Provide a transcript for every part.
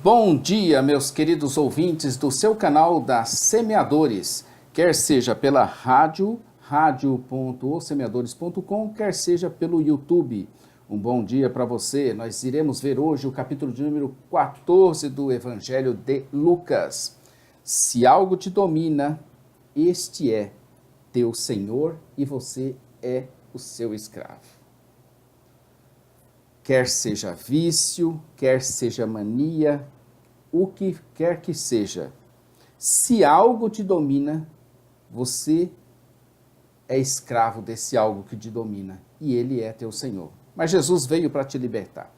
Bom dia, meus queridos ouvintes do seu canal da Semeadores, quer seja pela radio.osemeadores.com, quer seja pelo YouTube. Um bom dia para você. Nós iremos ver hoje o capítulo de número 14 do Evangelho de Lucas. Se algo te domina, este é teu Senhor e você é o seu escravo. Quer seja vício, quer seja mania, o que quer que seja, se algo te domina, você é escravo desse algo que te domina, e ele é teu Senhor. Mas Jesus veio para te libertar.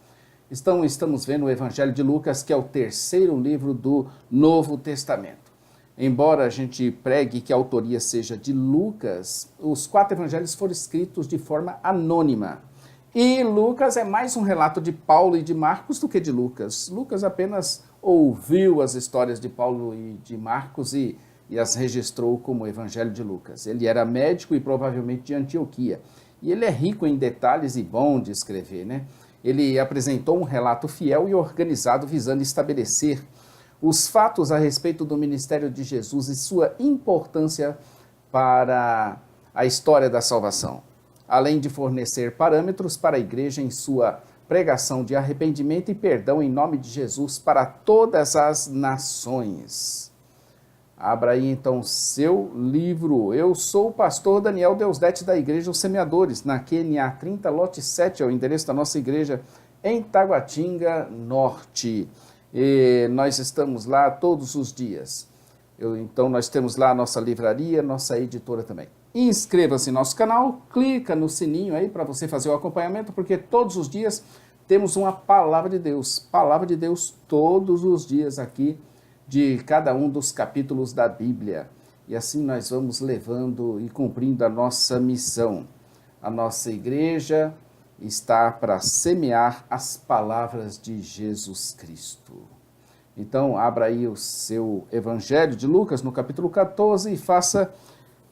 Estamos vendo o Evangelho de Lucas, que é o terceiro livro do Novo Testamento. Embora a gente pregue que a autoria seja de Lucas, os 4 evangelhos foram escritos de forma anônima. E Lucas é mais um relato de Paulo e de Marcos do que de Lucas. Lucas apenas ouviu as histórias de Paulo e de Marcos e as registrou como o Evangelho de Lucas. Ele era médico e provavelmente de Antioquia. E ele é rico em detalhes e bom de escrever, né? Ele apresentou um relato fiel e organizado visando estabelecer os fatos a respeito do ministério de Jesus e sua importância para a história da salvação, além de fornecer parâmetros para a igreja em sua pregação de arrependimento e perdão em nome de Jesus para todas as nações. Abra aí então seu livro. Eu sou o pastor Daniel Deusdete da Igreja Os Semeadores, na QNA 30, lote 7, é o endereço da nossa igreja em Taguatinga Norte. E nós estamos lá todos os dias. Então nós temos lá a nossa livraria, nossa editora também. Inscreva-se no nosso canal, clica no sininho aí para você fazer o acompanhamento, porque todos os dias temos uma palavra de Deus todos os dias aqui, de cada um dos capítulos da Bíblia. E assim nós vamos levando e cumprindo a nossa missão. A nossa igreja está para semear as palavras de Jesus Cristo. Então, abra aí o seu Evangelho de Lucas, no capítulo 14, e faça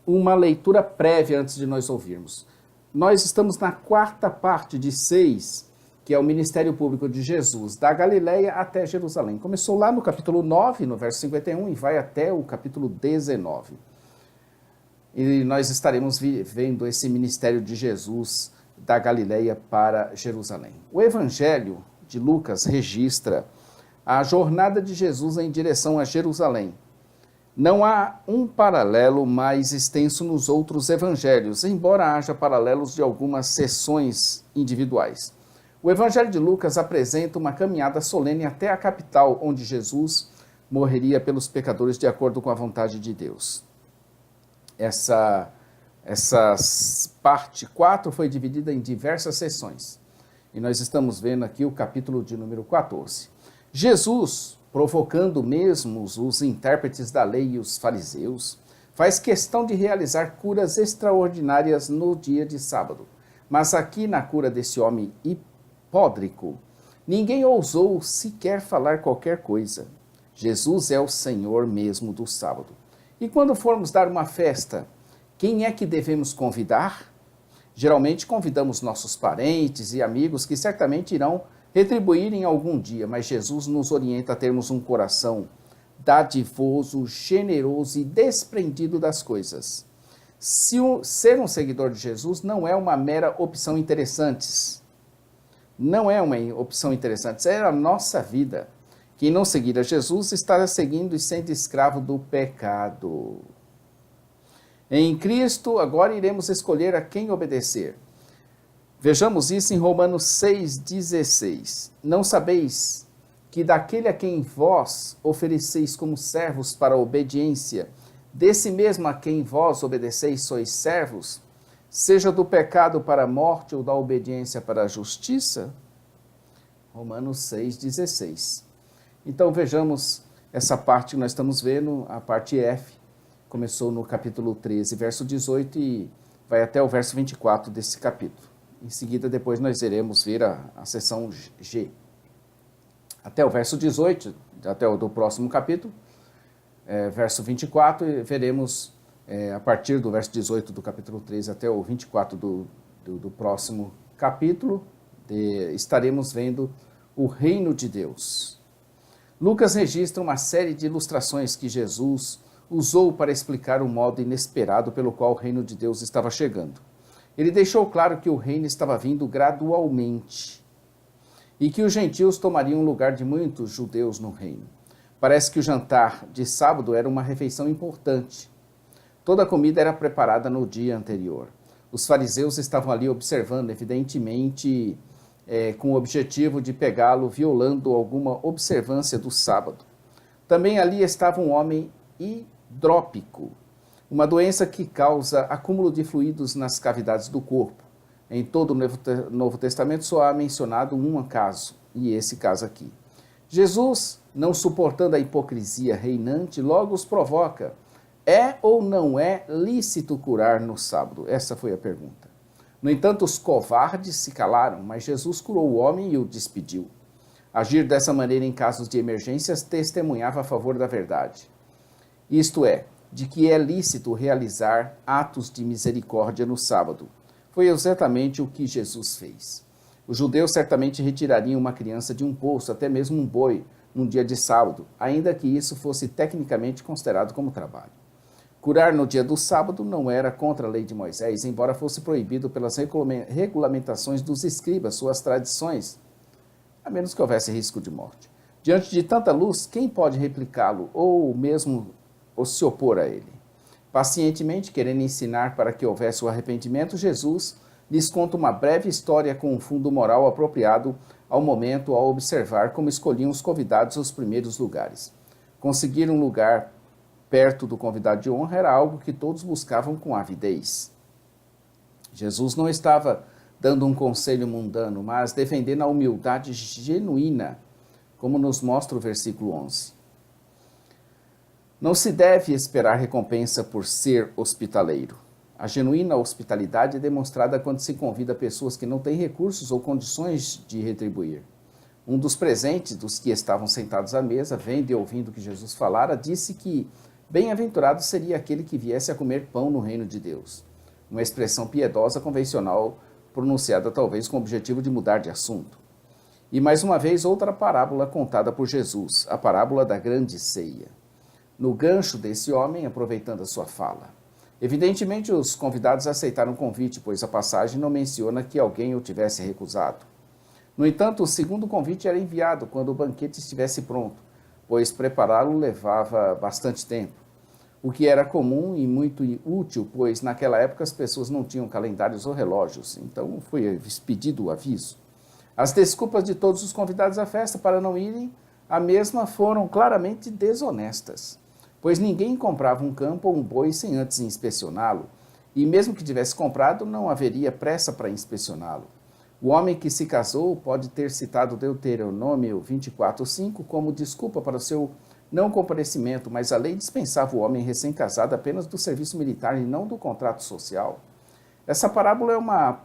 uma leitura prévia antes de nós ouvirmos. Nós estamos na 4ª parte de 6, que é o ministério público de Jesus, da Galileia até Jerusalém. Começou lá no capítulo 9, no verso 51, e vai até o capítulo 19. E nós estaremos vendo esse ministério de Jesus da Galileia para Jerusalém. O Evangelho de Lucas registra a jornada de Jesus em direção a Jerusalém. Não há um paralelo mais extenso nos outros evangelhos, embora haja paralelos de algumas seções individuais. O Evangelho de Lucas apresenta uma caminhada solene até a capital, onde Jesus morreria pelos pecadores de acordo com a vontade de Deus. Essa parte 4 foi dividida em diversas seções. E nós estamos vendo aqui o capítulo de número 14. Jesus, provocando mesmo os intérpretes da lei e os fariseus, faz questão de realizar curas extraordinárias no dia de sábado. Mas aqui na cura desse homem hipódrico, ninguém ousou sequer falar qualquer coisa. Jesus é o Senhor mesmo do sábado. E quando formos dar uma festa, quem é que devemos convidar? Geralmente convidamos nossos parentes e amigos que certamente irão retribuir em algum dia, mas Jesus nos orienta a termos um coração dadivoso, generoso e desprendido das coisas. Ser um seguidor de Jesus não é uma mera opção interessante. Não é uma opção interessante, é a nossa vida. Quem não seguir a Jesus estará seguindo e sendo escravo do pecado. Em Cristo, agora iremos escolher a quem obedecer. Vejamos isso em Romanos 6,16. Não sabeis que daquele a quem vós ofereceis como servos para a obediência, desse mesmo a quem vós obedeceis sois servos, seja do pecado para a morte ou da obediência para a justiça? Romanos 6,16. Então vejamos essa parte que nós estamos vendo, a parte F, começou no capítulo 13, verso 18 e vai até o verso 24 desse capítulo. Em seguida, depois nós iremos ver a seção G. Até o verso 18, até o do próximo capítulo, verso 24, e veremos a partir do verso 18 do capítulo 13 até o 24 do próximo capítulo, estaremos vendo o reino de Deus. Lucas registra uma série de ilustrações que Jesus usou para explicar o modo inesperado pelo qual o reino de Deus estava chegando. Ele deixou claro que o reino estava vindo gradualmente e que os gentios tomariam o lugar de muitos judeus no reino. Parece que o jantar de sábado era uma refeição importante. Toda a comida era preparada no dia anterior. Os fariseus estavam ali observando, evidentemente, com o objetivo de pegá-lo violando alguma observância do sábado. Também ali estava um homem hidrópico, uma doença que causa acúmulo de fluidos nas cavidades do corpo. Em todo o Novo Testamento só há mencionado um caso, e esse caso aqui. Jesus, não suportando a hipocrisia reinante, logo os provoca. É ou não é lícito curar no sábado? Essa foi a pergunta. No entanto, os covardes se calaram, mas Jesus curou o homem e o despediu. Agir dessa maneira em casos de emergências testemunhava a favor da verdade. Isto é, de que é lícito realizar atos de misericórdia no sábado. Foi exatamente o que Jesus fez. Os judeus certamente retirariam uma criança de um poço, até mesmo um boi, num dia de sábado, ainda que isso fosse tecnicamente considerado como trabalho. Curar no dia do sábado não era contra a lei de Moisés, embora fosse proibido pelas regulamentações dos escribas, suas tradições, a menos que houvesse risco de morte. Diante de tanta luz, quem pode replicá-lo ou mesmo se opor a ele? Pacientemente, querendo ensinar para que houvesse o arrependimento, Jesus lhes conta uma breve história com um fundo moral apropriado ao momento ao observar como escolhiam os convidados os primeiros lugares. Conseguir um lugar perto do convidado de honra era algo que todos buscavam com avidez. Jesus não estava dando um conselho mundano, mas defendendo a humildade genuína, como nos mostra o versículo 11. Não se deve esperar recompensa por ser hospitaleiro. A genuína hospitalidade é demonstrada quando se convida pessoas que não têm recursos ou condições de retribuir. Um dos presentes dos que estavam sentados à mesa, vendo e ouvindo o que Jesus falara, disse que bem-aventurado seria aquele que viesse a comer pão no reino de Deus. Uma expressão piedosa convencional, pronunciada talvez com o objetivo de mudar de assunto. E mais uma vez outra parábola contada por Jesus, a parábola da grande ceia. No gancho desse homem, aproveitando a sua fala. Evidentemente, os convidados aceitaram o convite, pois a passagem não menciona que alguém o tivesse recusado. No entanto, o segundo convite era enviado quando o banquete estivesse pronto, pois prepará-lo levava bastante tempo, o que era comum e muito útil, pois naquela época as pessoas não tinham calendários ou relógios, então foi expedido o aviso. As desculpas de todos os convidados à festa para não irem à mesma foram claramente desonestas, pois ninguém comprava um campo ou um boi sem antes inspecioná-lo, e mesmo que tivesse comprado, não haveria pressa para inspecioná-lo. O homem que se casou pode ter citado Deuteronômio 24:5 como desculpa para o seu não comparecimento, mas a lei dispensava o homem recém-casado apenas do serviço militar e não do contrato social. Essa parábola é uma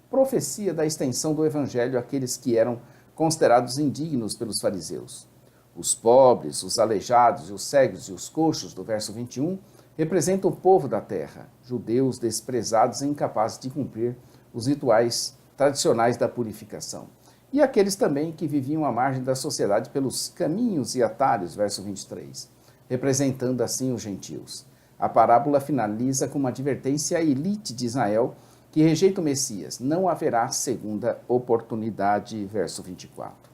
profecia da extensão do evangelho àqueles que eram considerados indignos pelos fariseus. Os pobres, os aleijados e os cegos e os coxos, do verso 21, representam o povo da terra, judeus desprezados e incapazes de cumprir os rituais tradicionais da purificação. E aqueles também que viviam à margem da sociedade pelos caminhos e atalhos, verso 23, representando assim os gentios. A parábola finaliza com uma advertência à elite de Israel que rejeita o Messias. Não haverá segunda oportunidade, verso 24.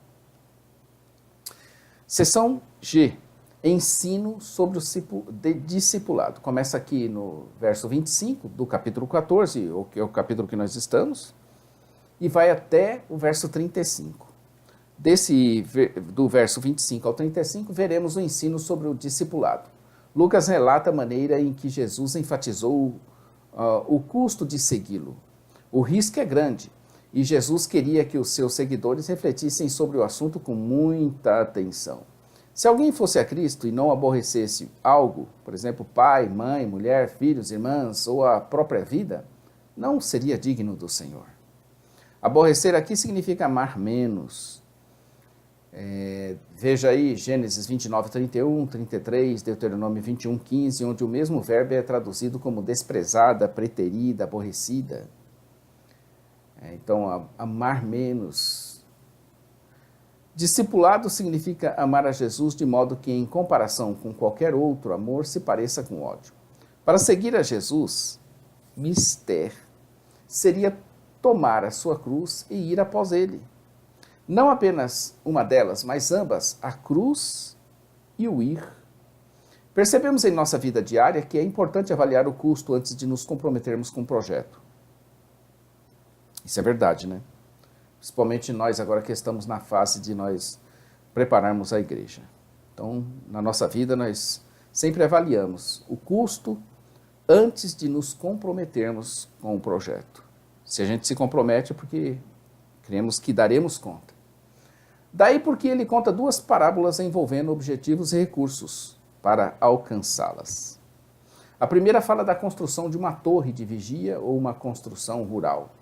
Seção G. Ensino sobre o discipulado. Começa aqui no verso 25 do capítulo 14, que é o capítulo que nós estamos, e vai até o verso 35. Do verso 25 ao 35, veremos o ensino sobre o discipulado. Lucas relata a maneira em que Jesus enfatizou o custo de segui-lo. O risco é grande, e Jesus queria que os seus seguidores refletissem sobre o assunto com muita atenção. Se alguém fosse a Cristo e não aborrecesse algo, por exemplo, pai, mãe, mulher, filhos, irmãs ou a própria vida, não seria digno do Senhor. Aborrecer aqui significa amar menos. Veja aí Gênesis 29, 31, 33, Deuteronômio 21, 15, onde o mesmo verbo é traduzido como desprezada, preterida, aborrecida. Então, amar menos. Discipulado significa amar a Jesus de modo que, em comparação com qualquer outro amor, se pareça com ódio. Para seguir a Jesus, mister, seria tomar a sua cruz e ir após ele. Não apenas uma delas, mas ambas, a cruz e o ir. Percebemos em nossa vida diária que é importante avaliar o custo antes de nos comprometermos com um projeto. Isso é verdade, né? Principalmente nós agora que estamos na fase de nós prepararmos a igreja. Então, na nossa vida, nós sempre avaliamos o custo antes de nos comprometermos com o projeto. Se a gente se compromete é porque cremos que daremos conta. Daí porque ele conta duas parábolas envolvendo objetivos e recursos para alcançá-las. A primeira fala da construção de uma torre de vigia ou uma construção rural.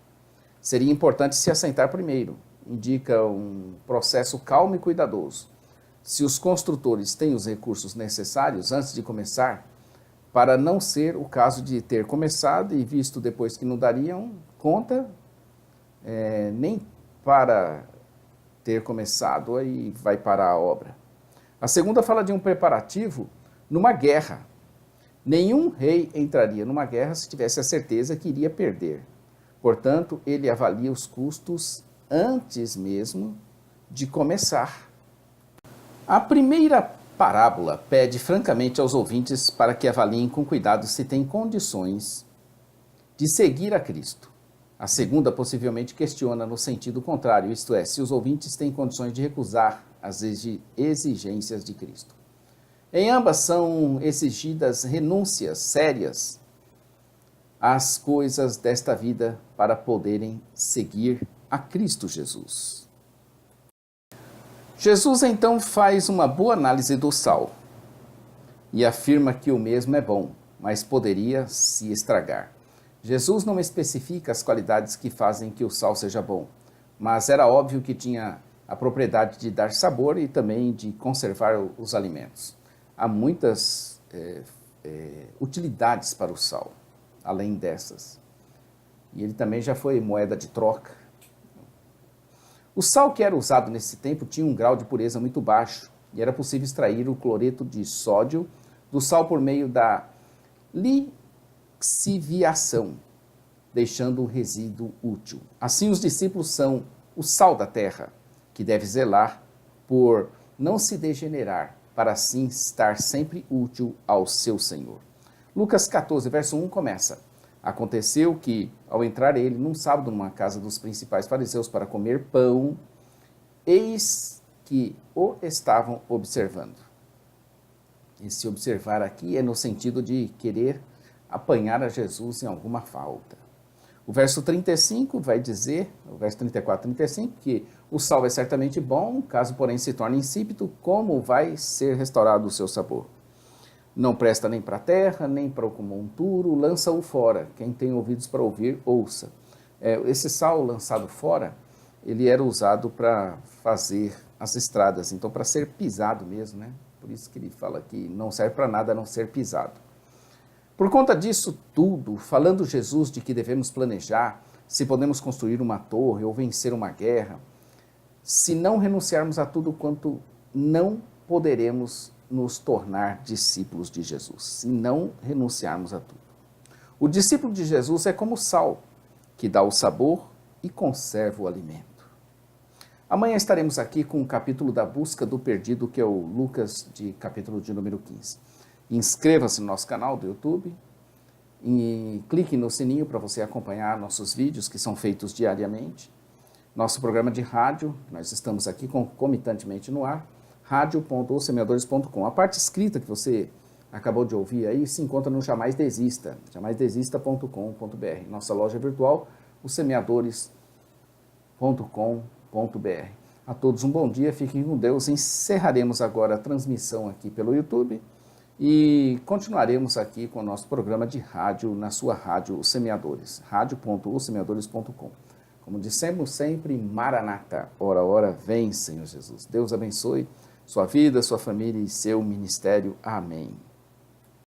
Seria importante se assentar primeiro. Indica um processo calmo e cuidadoso. Se os construtores têm os recursos necessários antes de começar, para não ser o caso de ter começado e visto depois que não dariam conta, nem para ter começado, aí vai parar a obra. A segunda fala de um preparativo numa guerra. Nenhum rei entraria numa guerra se tivesse a certeza que iria perder. Portanto, ele avalia os custos antes mesmo de começar. A primeira parábola pede francamente aos ouvintes para que avaliem com cuidado se têm condições de seguir a Cristo. A segunda possivelmente questiona no sentido contrário, isto é, se os ouvintes têm condições de recusar as exigências de Cristo. Em ambas são exigidas renúncias sérias às coisas desta vida para poderem seguir a Cristo Jesus. Jesus então faz uma boa análise do sal e afirma que o mesmo é bom, mas poderia se estragar. Jesus não especifica as qualidades que fazem que o sal seja bom, mas era óbvio que tinha a propriedade de dar sabor e também de conservar os alimentos. Há muitas utilidades para o sal, além dessas. E ele também já foi moeda de troca. O sal que era usado nesse tempo tinha um grau de pureza muito baixo e era possível extrair o cloreto de sódio do sal por meio da lixiviação, deixando o resíduo útil. Assim, os discípulos são o sal da terra, que deve zelar por não se degenerar, para assim estar sempre útil ao seu Senhor. Lucas 14, verso 1 começa: Aconteceu que, ao entrar ele num sábado numa casa dos principais fariseus para comer pão, eis que o estavam observando. Esse observar aqui é no sentido de querer apanhar a Jesus em alguma falta. O verso 35 vai dizer, o verso 34 e 35, que o sal é certamente bom, caso porém se torne insípido, como vai ser restaurado o seu sabor? Não presta nem para a terra, nem para o monturo, lança-o fora. Quem tem ouvidos para ouvir, ouça. Esse sal lançado fora, ele era usado para fazer as estradas, então para ser pisado mesmo, né? Por isso que ele fala que não serve para nada a não ser pisado. Por conta disso tudo, falando Jesus de que devemos planejar, se podemos construir uma torre ou vencer uma guerra, se não renunciarmos a tudo quanto não poderemos nos tornar discípulos de Jesus, se não renunciarmos a tudo. O discípulo de Jesus é como o sal, que dá o sabor e conserva o alimento. Amanhã estaremos aqui com o capítulo da busca do perdido, que é o Lucas, capítulo de número 15. Inscreva-se no nosso canal do YouTube e clique no sininho para você acompanhar nossos vídeos que são feitos diariamente. Nosso programa de rádio, nós estamos aqui concomitantemente no ar, radio.ossemeadores.com. A parte escrita que você acabou de ouvir aí se encontra no Jamais Desista, jamaisdesista.com.br. Nossa loja virtual, ossemeadores.com.br. A todos um bom dia, fiquem com Deus. Encerraremos agora a transmissão aqui pelo YouTube e continuaremos aqui com o nosso programa de rádio na sua rádio Os Semeadores, radio.ossemeadores.com. Como dissemos sempre, Maranata, ora, ora, vem, Senhor Jesus. Deus abençoe sua vida, sua família e seu ministério. Amém.